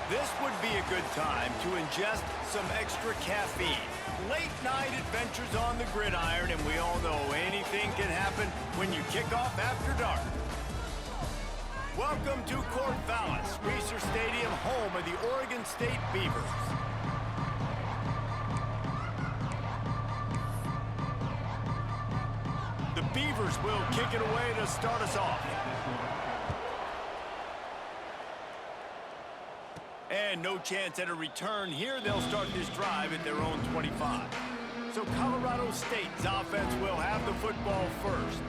This would be a good time to ingest some extra caffeine. Late night adventures on the gridiron, and we all know anything can happen when you kick off after dark. Welcome to Corvallis, Reser Stadium, home of the Oregon State Beavers. The Beavers will kick it away to start us off. And no chance at a return here. They'll start this drive at their own 25. So Colorado State's offense will have the football first.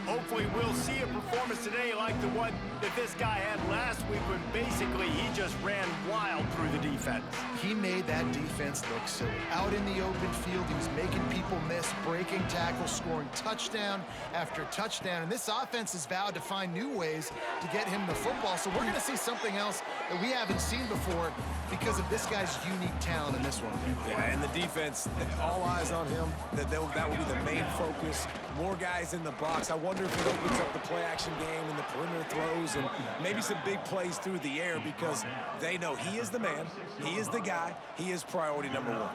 Hopefully we'll see a performance today like the one that this guy had last week when basically he just ran wild through the defense. He made that defense look silly. Out in the open field, he was making people miss, breaking tackles, scoring touchdown after touchdown. And this offense has vowed to find new ways to get him the football. So we're going to see something else that we haven't seen before because of this guy's unique talent in this one. Yeah, and the defense, all eyes on him. That will be the main focus. More guys in the box. I wonder if it opens up the play-action game and the perimeter throws and maybe some big plays through the air because they know he is the man, he is the guy, he is priority number one.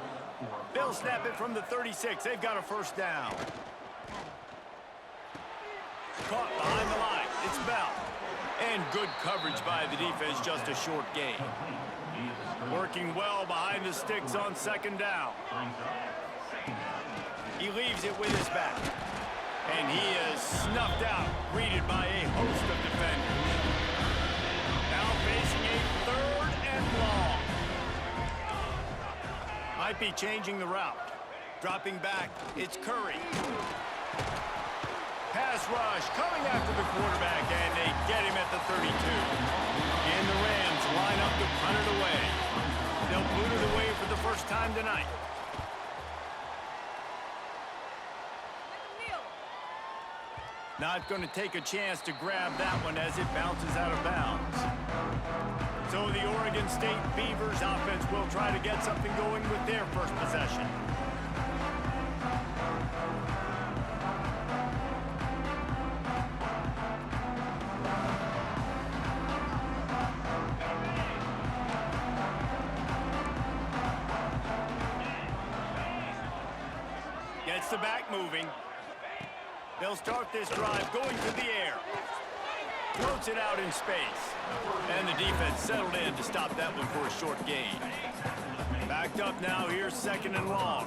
They'll snap it from the 36. They've got a first down. Caught behind the line. It's Bell. And good coverage by the defense, just a short gain. Working well behind the sticks on second down. He leaves it with his back. And he is snuffed out, greeted by a host of defenders. Now facing a third and long. Might be changing the route. Dropping back, it's Curry. Pass rush coming after the quarterback, and they get him at the 32. And the Rams line up to punt it away. They'll boot it away for the first time tonight. Not going to take a chance to grab that one as it bounces out of bounds. So the Oregon State Beavers offense will try to get something going with their first possession. Gets the back moving. They'll start this drive going to the air. Floats it out in space. And the defense settled in to stop that one for a short gain. Backed up now, here's second and long.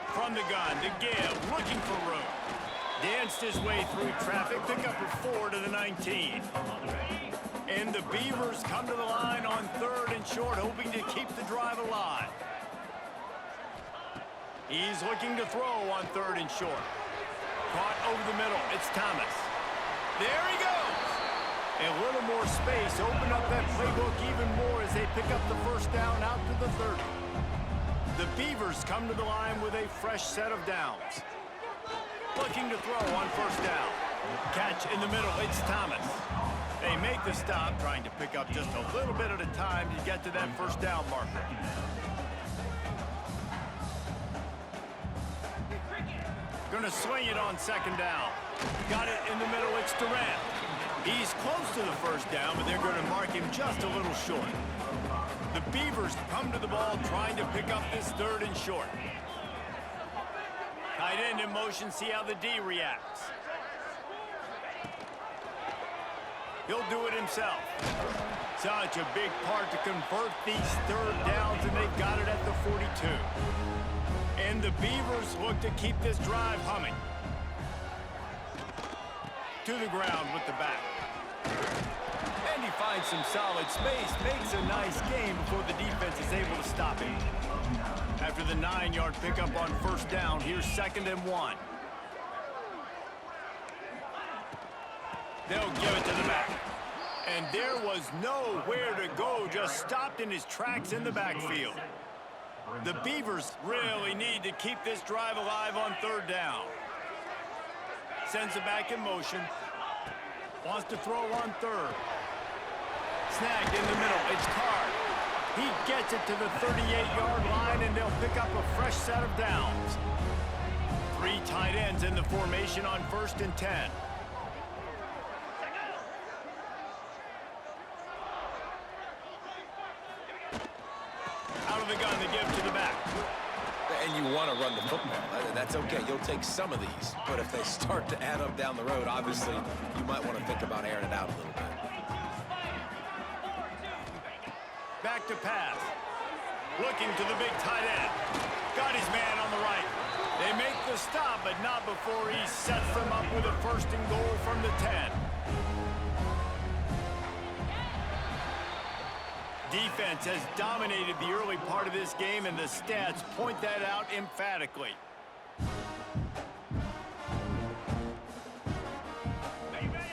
From the gun, the give, looking for room. Danced his way through traffic, pick up a 4 to the 19. And the Beavers come to the line on third and short, hoping to keep the drive alive. He's looking to throw on third and short. Caught over the middle. It's Thomas. There he goes. A little more space. Open up that playbook even more as they pick up the first down out to the 30. The Beavers come to the line with a fresh set of downs. Looking to throw on first down. Catch in the middle. It's Thomas. They make the stop, trying to pick up just a little bit at a time to get to that first down marker. Going to swing it on second down. Got it in the middle, it's Durant. He's close to the first down, but they're going to mark him just a little short. The Beavers come to the ball trying to pick up this third and short. Tight end in motion, see how the D reacts. He'll do it himself. Such a big part to convert these third downs, and they've got it at the 42. And the Beavers look to keep this drive humming. To the ground with the back. And he finds some solid space, makes a nice game before the defense is able to stop him. After the 9-yard pickup on first down, here's second and 1. They'll give it to the back. And there was nowhere to go, just stopped in his tracks in the backfield. The Beavers really need to keep this drive alive on third down. Sends it back in motion. Wants to throw on third. Snagged in the middle, it's Card. He gets it to the 38-yard line, and they'll pick up a fresh set of downs. 3 tight ends in the formation on 1st and 10. gun to give to the back. And you want to run the football. That's okay. You'll take some of these. But if they start to add up down the road, obviously, you might want to think about airing it out a little bit. Back to pass. Looking to the big tight end. Got his man on the right. They make the stop, but not before he sets them up with a 1st and goal from the 10. Defense has dominated the early part of this game, and the stats point that out emphatically.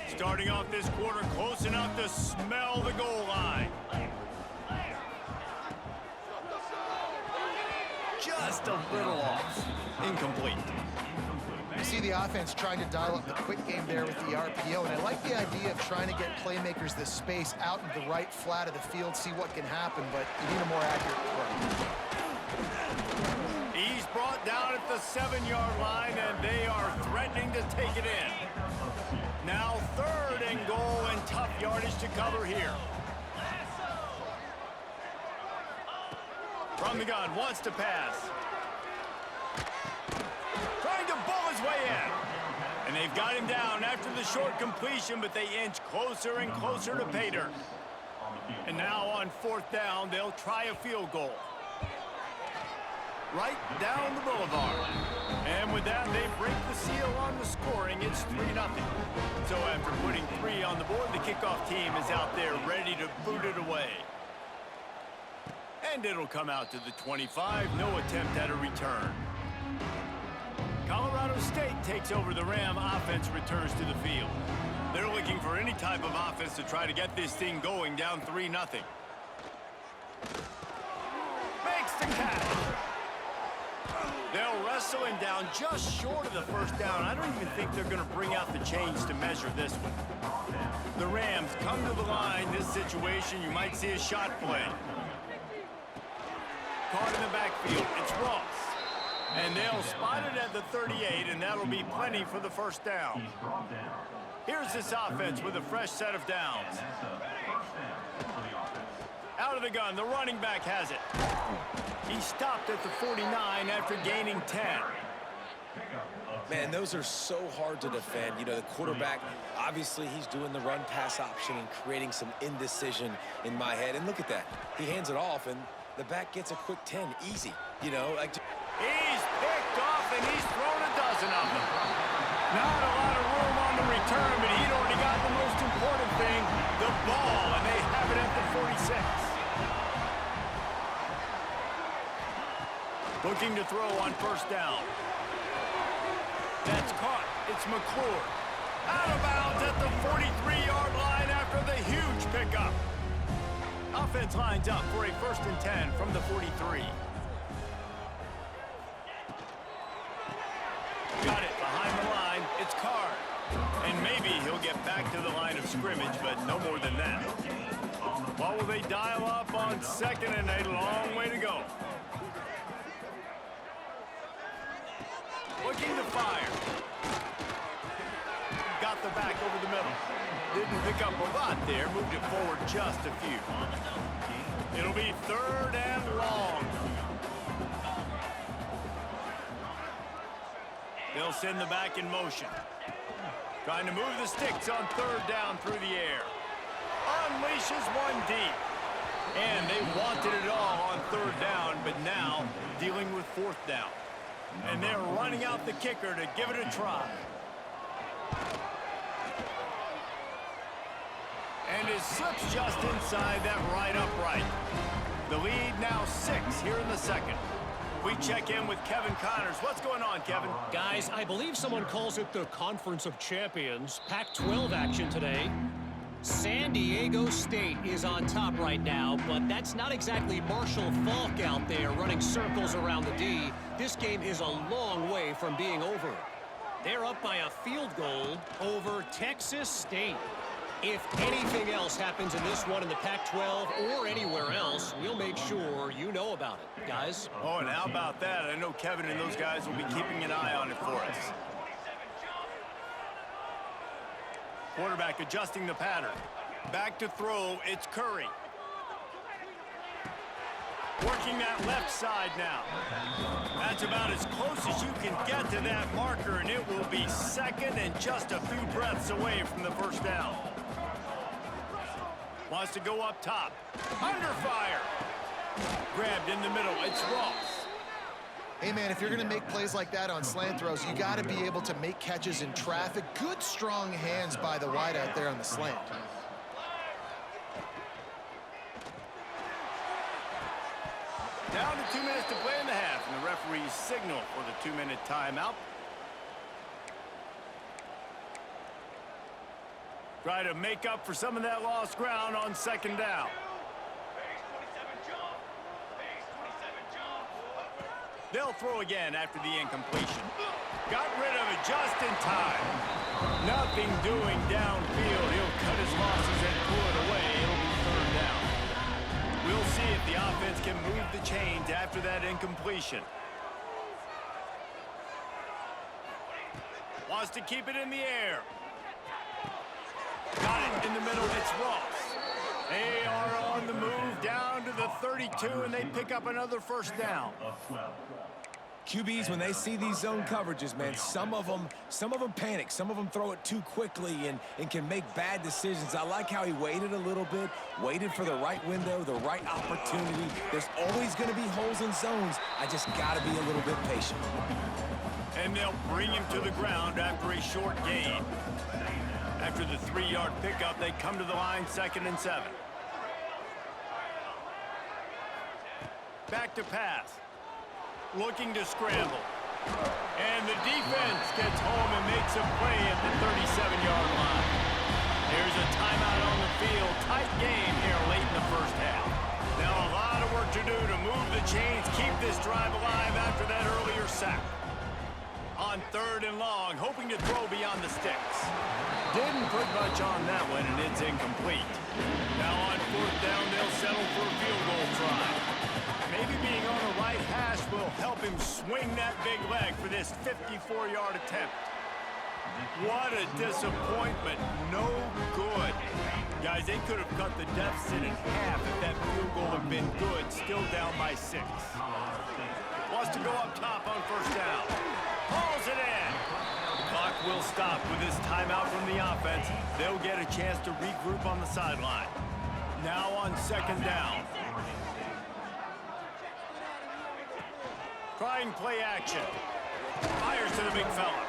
Starting off this quarter close enough to smell the goal line. Just a little off. Incomplete. You see the offense trying to dial up the quick game there with the RPO, and I like the idea of trying to get playmakers this space out into the right flat of the field, see what can happen, but you need a more accurate play. He's brought down at the 7-yard line, and they are threatening to take it in. Now 3rd and goal, and tough yardage to cover here. From the gun, wants to pass. Trying to bull his way in. And they've got him down after the short completion, but they inch closer and closer to pay dirt. And now on 4th down, they'll try a field goal. Right down the boulevard. And with that, they break the seal on the scoring. It's 3-0. So after putting 3 on the board, the kickoff team is out there ready to boot it away. And it'll come out to the 25. No attempt at a return. Colorado State takes over the Ram. Offense returns to the field. They're looking for any type of offense to try to get this thing going, down 3-0. Makes the catch. They'll wrestle him down just short of the 1st down. I don't even think they're going to bring out the chains to measure this one. The Rams come to the line. This situation, you might see a shot play. Caught in the backfield. It's Ross. And they'll spot it at the 38, and that'll be plenty for the 1st down. Here's this offense with a fresh set of downs. Out of the gun, the running back has it. He stopped at the 49 after gaining 10. Man, those are so hard to defend. You know, the quarterback, obviously he's doing the run-pass option and creating some indecision in my head. And look at that. He hands it off, and the back gets a quick 10. Easy. You know, like... He's picked off, and he's thrown a dozen of them. Not a lot of room on the return, but he'd already got the most important thing, the ball, and they have it at the 46. Looking to throw on 1st down. That's caught. It's McClure. Out of bounds at the 43-yard line after the huge pickup. Offense lines up for a 1st and 10 from the 43. Got it behind the line. It's Card. And maybe he'll get back to the line of scrimmage, but no more than that. What will they dial up on 2nd and a long way to go? Looking to fire. Got the back over the middle. Didn't pick up a lot there. Moved it forward just a few. It'll be 3rd and long. They'll send the back in motion. Trying to move the sticks on 3rd down through the air. Unleashes one deep. And they wanted it all on 3rd down, but now dealing with 4th down. And they're running out the kicker to give it a try. And it slips just inside that right upright. The lead now 6 here in the 2nd. We check in with Kevin Connors. What's going on, Kevin? Guys, I believe someone calls it the Conference of Champions. Pac-12 action today. San Diego State is on top right now, but that's not exactly Marshall Faulk out there running circles around the D. This game is a long way from being over. They're up by a field goal over Texas State. If anything else happens in this one in the Pac-12 or anywhere else, we'll make sure you know about it, guys. Oh, and how about that? I know Kevin and those guys will be keeping an eye on it for us. Quarterback adjusting the pattern. Back to throw, it's Curry. Working that left side now. That's about as close as you can get to that marker, and it will be second and just a few breaths away from the first down. Wants to go up top. Under fire. Grabbed in the middle. It's Ross. Hey, man, if you're going to make plays like that on slant throws, you got to be able to make catches in traffic. Good, strong hands by the wideout there on the slant. Down to 2 minutes to play in the half, and the referees signal for the 2-minute timeout. Try to make up for some of that lost ground on second down. They'll throw again after the incompletion. Got rid of it just in time. Nothing doing downfield. He'll cut his losses and pull it away. It'll be third down. We'll see if the offense can move the chains after that incompletion. Wants to keep it in the air. Got it in the middle. It's Ross. They are on the move down to the 32, and they pick up another first down. QBs, when they see these zone coverages, man, some of them panic. Some of them throw it too quickly and can make bad decisions. I like how he waited a little bit, waited for the right window, the right opportunity. There's always going to be holes in zones. I just got to be a little bit patient. And they'll bring him to the ground after a short gain. After the 3-yard pickup, they come to the line 2nd and 7. Back to pass. Looking to scramble. And the defense gets home and makes a play at the 37-yard line. There's a timeout on the field. Tight game here late in the first half. Now a lot of work to do to move the chains, keep this drive alive after that earlier sack. On 3rd and long, hoping to throw beyond the sticks. Didn't put much on that one, and it's incomplete. Now on 4th down, they'll settle for a field goal try. Maybe being on the right hash will help him swing that big leg for this 54-yard attempt. What a disappointment. No good. Guys, they could have cut the deficit in half if that field goal had been good, still down by 6. Wants to go up top on 1st down. Hauls it in. The clock will stop with this timeout from the offense. They'll get a chance to regroup on the sideline. Now on 2nd down. Trying play action. Fires to the big fella.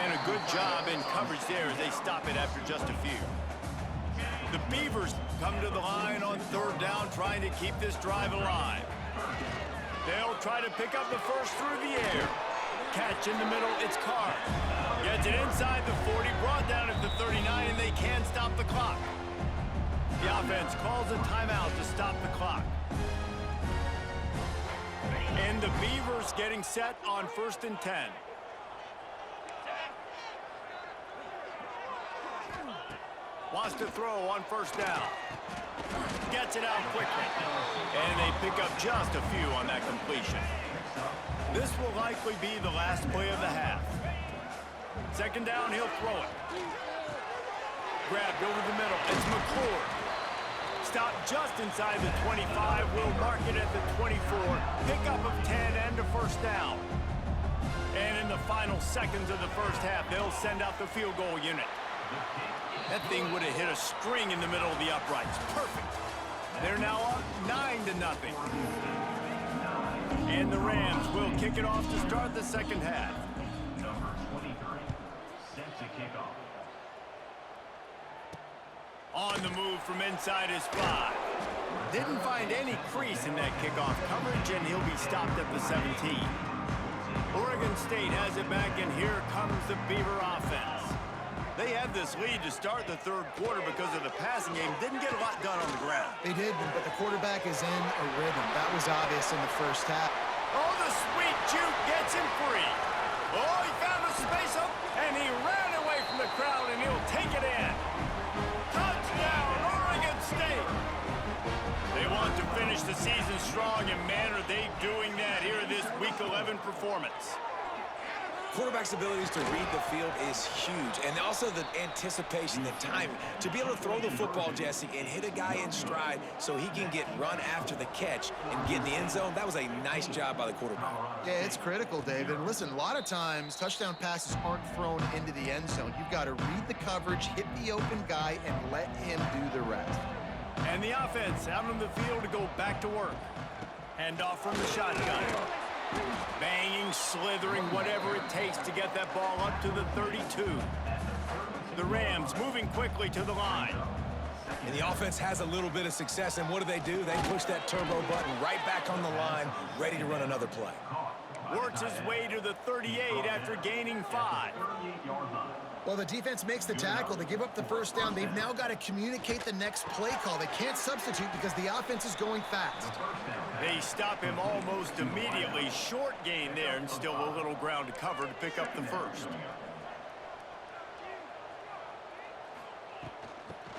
And a good job in coverage there as they stop it after just a few. The Beavers come to the line on 3rd down, trying to keep this drive alive. They'll try to pick up the first through the air. Catch in the middle, it's Carr. Gets it inside the 40, brought down at the 39, and they can't stop the clock. The offense calls a timeout to stop the clock. And the Beavers getting set on 1st and 10. Wants to throw on 1st down. Gets it out quickly. And they pick up just a few on that completion. This will likely be the last play of the half. 2nd down, he'll throw it. Grabbed over the middle. It's McClure. Stopped just inside the 25. Will mark it at the 24. Pickup of 10 and a first down. And in the final seconds of the first half, they'll send out the field goal unit. That thing would have hit a string in the middle of the uprights. Perfect. They're now up 9-0. And the Rams will kick it off to start the second half. Number 23, set to kick off. On the move from inside his 5. Didn't find any crease in that kickoff coverage, and he'll be stopped at the 17. Oregon State has it back, and here comes the Beaver offense. They had this lead to start the 3rd quarter because of the passing game. Didn't get a lot done on the ground. They did, but the quarterback is in a rhythm. That was obvious in the first half. Oh, the sweet juke gets him free. Oh, he found a space up, and he ran away from the crowd, and he'll take it in. Touchdown, Oregon State. They want to finish the season strong, and man, are they doing that here in this Week 11 performance. Quarterback's abilities to read the field is huge, and also the anticipation, the timing. To be able to throw the football, Jesse, and hit a guy in stride so he can get run after the catch and get in the end zone, that was a nice job by the quarterback. Yeah, it's critical, David. And listen, a lot of times touchdown passes aren't thrown into the end zone. You've got to read the coverage, hit the open guy, and let him do the rest. And the offense out on the field to go back to work. Hand off from the shotgun. Banging, slithering, whatever it takes to get that ball up to the 32. The Rams moving quickly to the line. And the offense has a little bit of success, and what do? They push that turbo button right back on the line, ready to run another play. Works his way to the 38 after gaining 5. Well, the defense makes the tackle. They give up the first down. They've now got to communicate the next play call. They can't substitute because the offense is going fast. They stop him almost immediately. Short gain there, and still a little ground to cover to pick up the first.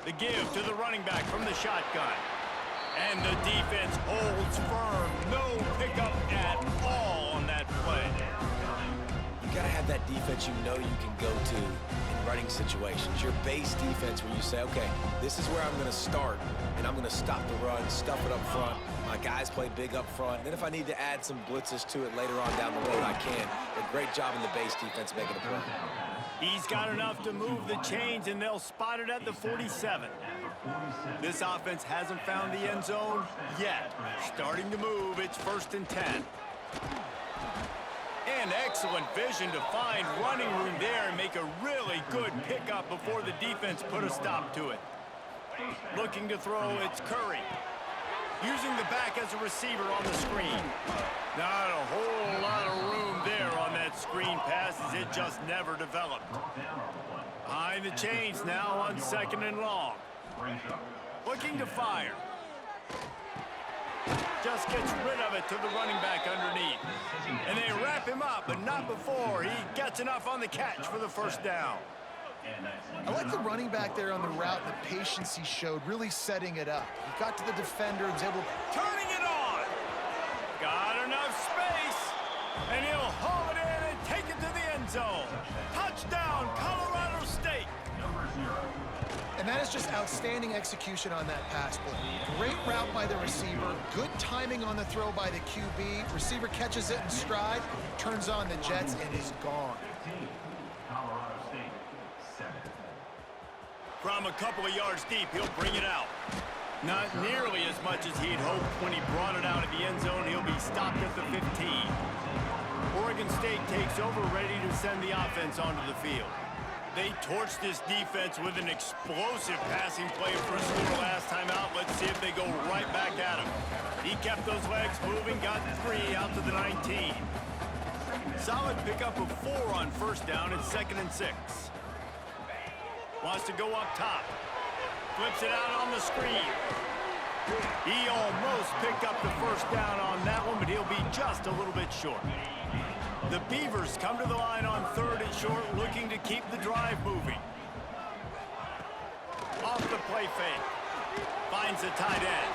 The give to the running back from the shotgun. And the defense holds firm. No pickup at all on that play. You got to have that defense you know you can go to in running situations. Your base defense where you say, okay, this is where I'm going to start, and I'm going to stop the run, stuff it up front. My guys play big up front. Then if I need to add some blitzes to it later on down the road, I can. A great job in the base defense making a play. He's got enough to move the chains, and they'll spot it at the 47. This offense hasn't found the end zone yet. Starting to move, it's 1st and 10. And excellent vision to find running room there and make a really good pickup before the defense put a stop to it. Looking to throw, it's Curry. Using the back as a receiver on the screen. Not a whole lot of room there on that screen pass as it just never developed. Behind the chains now on 2nd and long. Looking to fire. Just gets rid of it to the running back underneath. And they wrap him up, but not before he gets enough on the catch for the first down. I like the running back there on the route and the patience he showed, really setting it up. He got to the defender and was able to... Turning it on! Got enough space, and he'll haul it in and take it to the end zone. Touchdown, Colorado State! And that is just outstanding execution on that pass play. Great route by the receiver, good timing on the throw by the QB. Receiver catches it in stride, turns on the jets, and is gone. From a couple of yards deep, he'll bring it out. Not nearly as much as he'd hoped when he brought it out of the end zone. He'll be stopped at the 15. Oregon State takes over, ready to send the offense onto the field. They torched this defense with an explosive passing play for a score last time out. Let's see if they go right back at him. He kept those legs moving, got 3 out to the 19. Solid pickup of 4 on 1st down and 2nd and 6. Wants to go up top. Flips it out on the screen. He almost picked up the first down on that one, but he'll be just a little bit short. The Beavers come to the line on 3rd and short, looking to keep the drive moving. Off the play fake. Finds the tight end.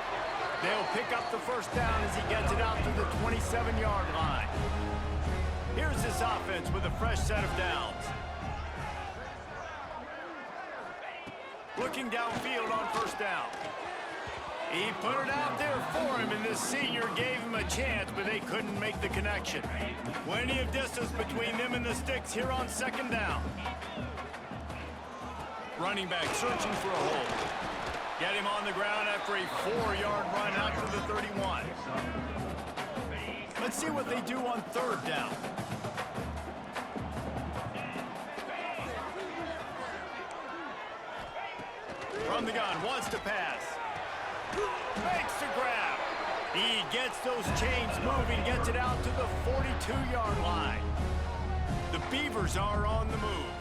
They'll pick up the first down as he gets it out to the 27-yard line. Here's this offense with a fresh set of downs. Looking downfield on 1st down. He put it out there for him, and this senior gave him a chance, but they couldn't make the connection. Plenty of distance between them and the sticks here on 2nd down. Running back searching for a hole. Get him on the ground after a 4-yard run out to the 31. Let's see what they do on 3rd down. From the gun, wants to pass. Makes the grab. He gets those chains moving, gets it out to the 42-yard line. The Beavers are on the move.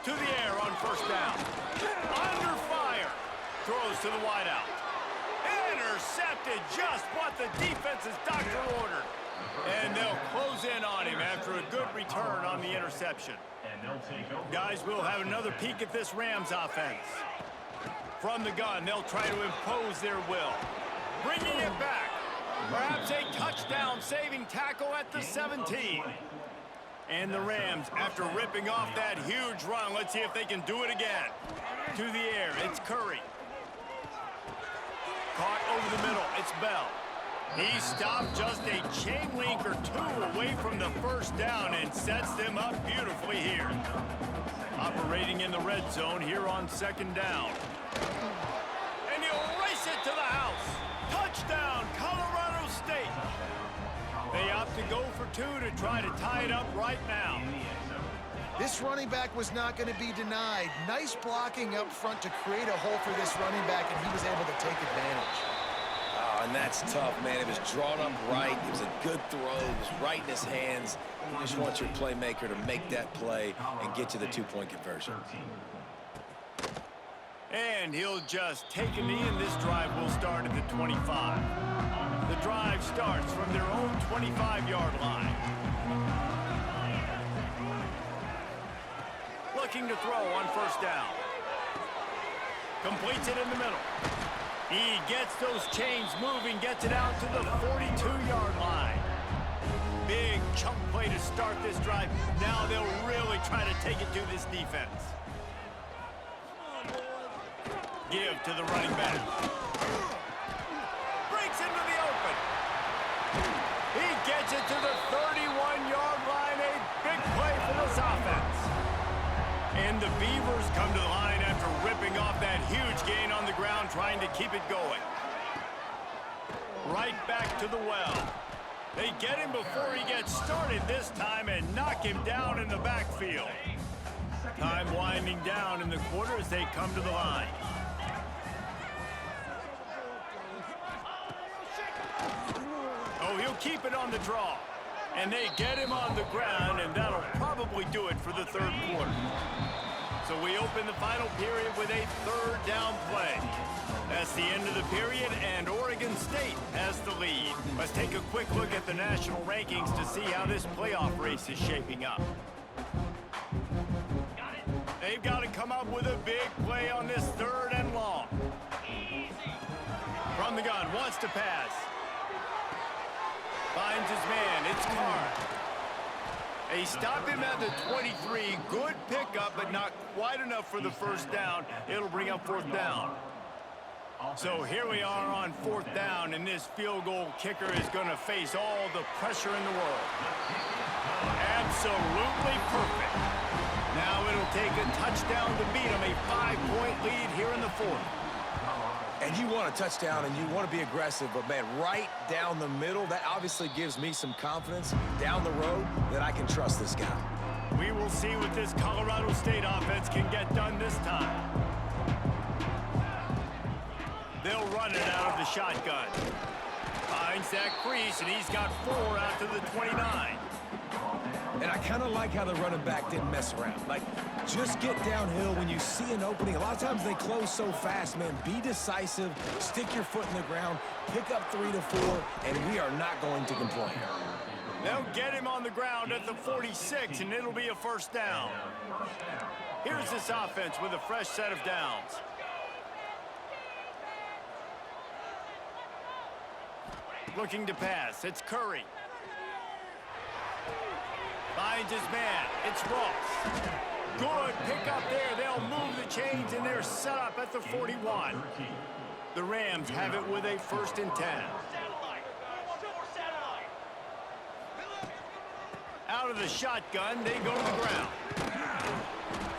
To the air on 1st down. Under fire. Throws to the wideout. Intercepted, just what the defense's doctor ordered. And they'll close in on him after a good return on the interception. Guys, we'll have another peek at this Rams offense. From the gun, they'll try to impose their will. Bringing it back. Perhaps a touchdown-saving tackle at the 17. And the Rams, after ripping off that huge run, let's see if they can do it again. To the air, it's Curry. Caught over the middle, it's Bell. He stopped just a chain link or two away from the first down and sets them up beautifully here. Operating in the red zone here on second down. And he'll race it to the house. Touchdown, Colorado State. They opt to go for two to try to tie it up right now. This running back was not going to be denied. Nice blocking up front to create a hole for this running back, and he was able to take advantage. Oh, and that's tough, man. It was drawn up right. It was a good throw. It was right in his hands. You just want your playmaker to make that play and get to the two-point conversion. And he'll just take a knee, and this drive will start at the 25. The drive starts from their own 25-yard line. Looking to throw on first down. Completes it in the middle. He gets those chains moving, gets it out to the 42-yard line. Big chunk play to start this drive. Now they'll really try to take it to this defense. Give to the running back. Breaks into the open. He gets it to the 31-yard line. A big play for this offense. And the Beavers come to the line after ripping off that huge gain on the ground, trying to keep it going. Right back to the well. They get him before he gets started this time and knock him down in the backfield. Time winding down in the quarter as they come to the line. Oh, he'll keep it on the draw. And they get him on the ground, and that'll probably do it for the third quarter. So we open the final period with a third down play. That's the end of the period, and Oregon State has the lead. Let's take a quick look at the national rankings to see how this playoff race is shaping up. They've got to come up with a big play on this third and long. From the gun, wants to pass. Finds his man, it's Carr. They stop him at the 23. Good pickup, but not quite enough for the first down. It'll bring up fourth down. So here we are on fourth down, and this field goal kicker is going to face all the pressure in the world. Absolutely perfect. Now it'll take a touchdown to beat him, a 5-point lead here in the fourth. And you want a touchdown and you want to be aggressive, but, man, right down the middle, that obviously gives me some confidence down the road that I can trust this guy. We will see what this Colorado State offense can get done this time. They'll run it out of the shotgun. Finds that crease, and he's got 4 out to the 29. And I kind of like how the running back didn't mess around. Like, just get downhill when you see an opening. A lot of times they close so fast, man. Be decisive, stick your foot in the ground, pick up 3 to 4, and we are not going to complain. They'll get him on the ground at the 46, and it'll be a first down. Here's this offense with a fresh set of downs. Looking to pass, it's Curry. Finds his man, it's Ross. Good pick up there, they'll move the chains, and they're set up at the 41. The Rams have it with a 1st and 10. Out of the shotgun, they go to the ground.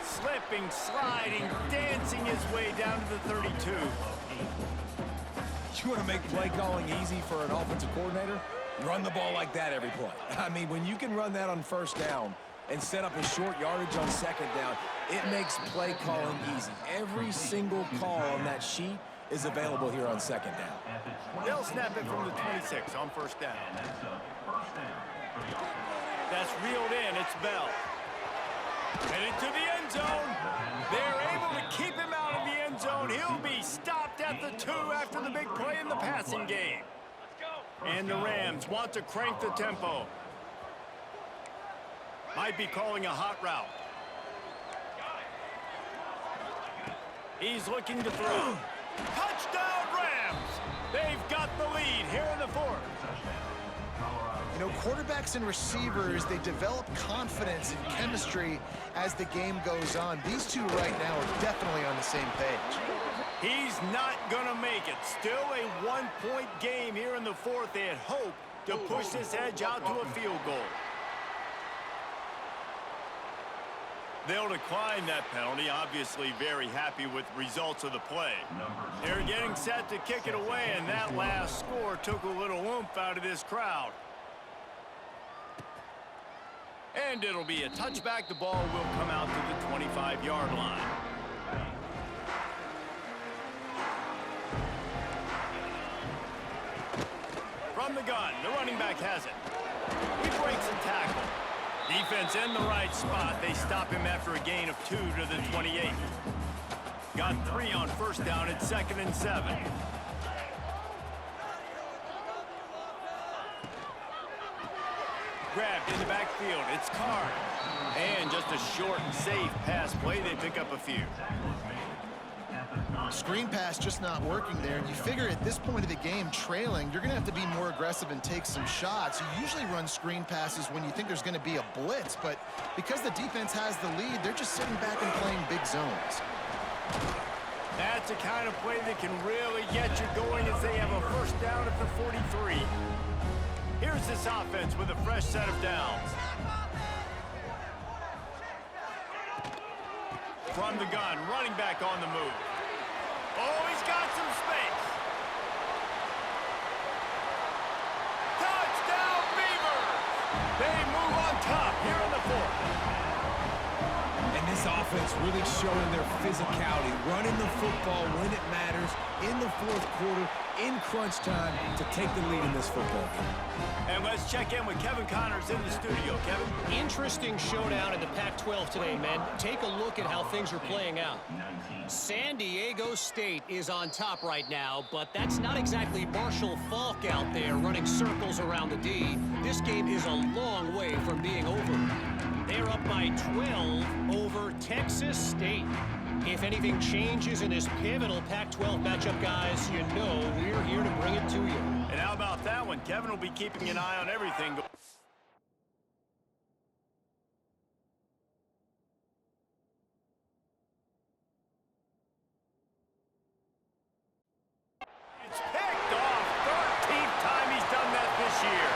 Slipping, sliding, dancing his way down to the 32. You want to make play calling easy for an offensive coordinator? Run the ball like that every play. I mean, when you can run that on first down and set up a short yardage on second down, it makes play calling easy. Every single call on that sheet is available here on second down. They'll snap it from the 26 on first down. That's reeled in, it's Bell. Headed to the end zone. They're able to keep him out of the end zone. He'll be stopped at the 2 after the big play in the passing game. And the Rams want to crank the tempo. Might be calling a hot route. He's looking to throw. Touchdown, Rams! They've got the lead. lead here in the fourth. You know, quarterbacks and receivers, they develop confidence and chemistry as the game goes on. These two right now are definitely on the same page. He's not going to make it. Still a one-point game here in the fourth. They had hoped to push this edge out to a field goal. They'll decline that penalty. Obviously very happy with the results of the play. They're getting set to kick it away, and that last score took a little oomph out of this crowd. And it'll be a touchback. The ball will come out to the 25-yard line. From the gun, the running back has it. He breaks a tackle. Defense in the right spot. They stop him after a gain of 2 to the 28. Got 3 on first down at 2nd and 7. Grabbed in the backfield. It's Carr. And just a short and safe pass play. They pick up a few. Screen pass just not working there. And you figure at this point of the game, trailing, you're going to have to be more aggressive and take some shots. You usually run screen passes when you think there's going to be a blitz, but because the defense has the lead, they're just sitting back and playing big zones. That's the kind of play that can really get you going as they have a first down at the 43. Here's this offense with a fresh set of downs. From the gun, running back on the move. Oh, he's got some space. Touchdown, Beavers! They move on top here in the fourth. And this offense really showing their physicality, running the football when it matters, in the fourth quarter, in crunch time, to take the lead in this football game. And let's check in with Kevin Connors in the studio. Kevin? Interesting showdown in the Pac-12 today, men. Take a look at how things are playing out. San Diego State is on top right now, but that's not exactly Marshall Faulk out there running circles around the D. This game is a long way from being over. They're up by 12 over Texas State. If anything changes in this pivotal Pac-12 matchup, guys, you know we're here to bring it to you. And how about that one? Kevin will be keeping an eye on everything. It's picked off. 13th time he's done that this year.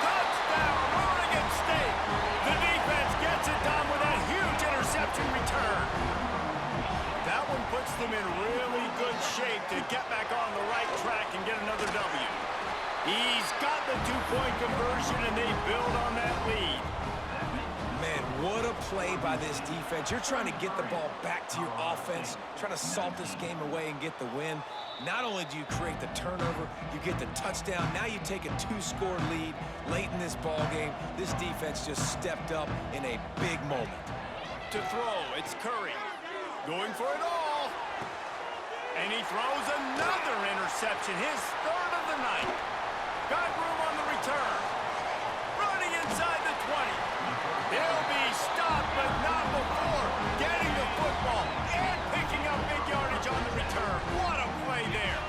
Touchdown, Oregon State. The defense gets it done with that huge interception return. That one puts them in really good shape to get back on the right track and get another W. He's got the two-point conversion, and they build on that lead. Man, what a play by this defense. You're trying to get the ball back to your offense, trying to salt this game away and get the win. Not only do you create the turnover, you get the touchdown. Now you take a 2-score lead late in this ball game. This defense just stepped up in a big moment. To throw, it's Curry. Going for it all. And he throws another interception, his 3rd of the night. Got room on the return. Running inside the 20. They'll be stopped, but not before getting the football and picking up big yardage on the return. What a play there.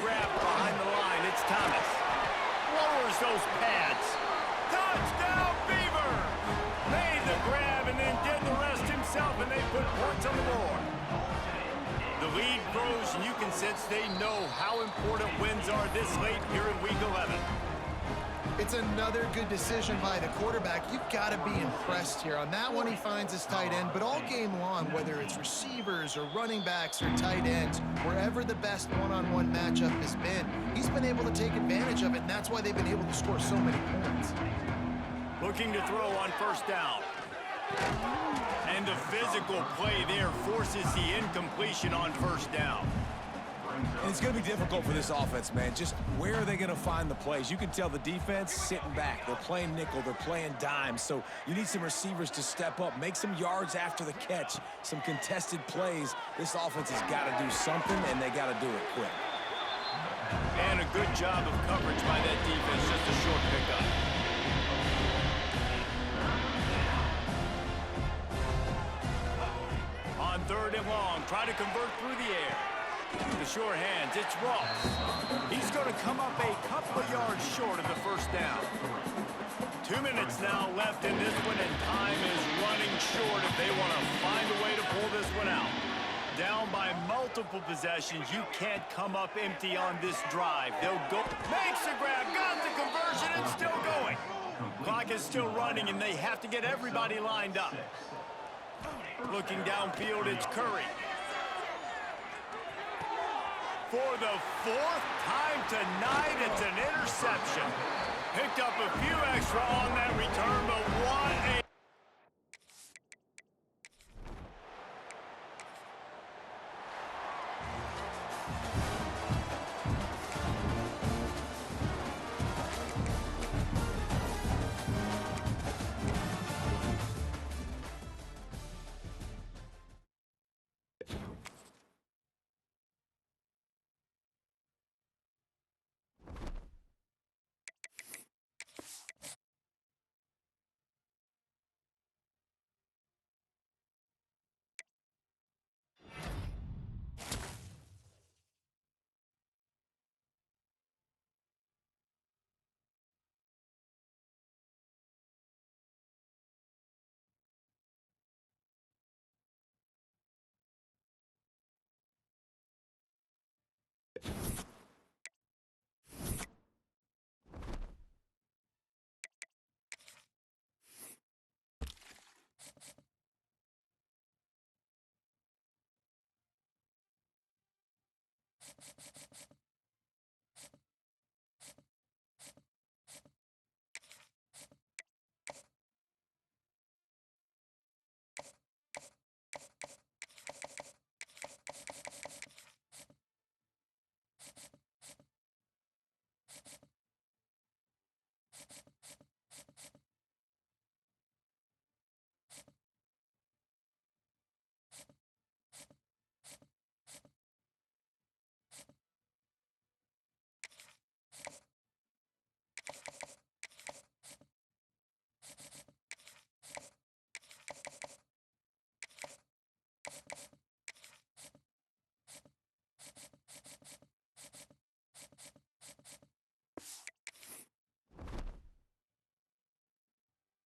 Grab behind the line, it's Thomas. Lowers those pads. Touchdown, Beaver! Made the grab and then did the rest himself, and they put points on the board. The lead grows, and you can sense they know how important wins are this late here in Week 11. It's another good decision by the quarterback. You've got to be impressed here. On that one, he finds his tight end, but all game long, whether it's receivers or running backs or tight ends, wherever the best one-on-one matchup has been, he's been able to take advantage of it, and that's why they've been able to score so many points. Looking to throw on first down. And the physical play there forces the incompletion on first down. And it's going to be difficult for this offense, man. Just where are they going to find the plays? You can tell the defense sitting back. They're playing nickel. They're playing dime. So you need some receivers to step up, make some yards after the catch, some contested plays. This offense has got to do something, and they got to do it quick. And a good job of coverage by that defense. Just a short pickup. On 3rd 3rd and long. Try to convert through the air. The sure hands, it's Ross. He's going to come up a couple of yards short of the 1st down. 2 minutes now left in this one, and time is running short if they want to find a way to pull this one out. Down by multiple possessions, you can't come up empty on this drive. They'll go, makes the grab, got the conversion, and still going. Clock is still running, and they have to get everybody lined up. Looking downfield, it's Curry. For the 4th time tonight, it's an interception. Picked up a few extra on that return, but what a...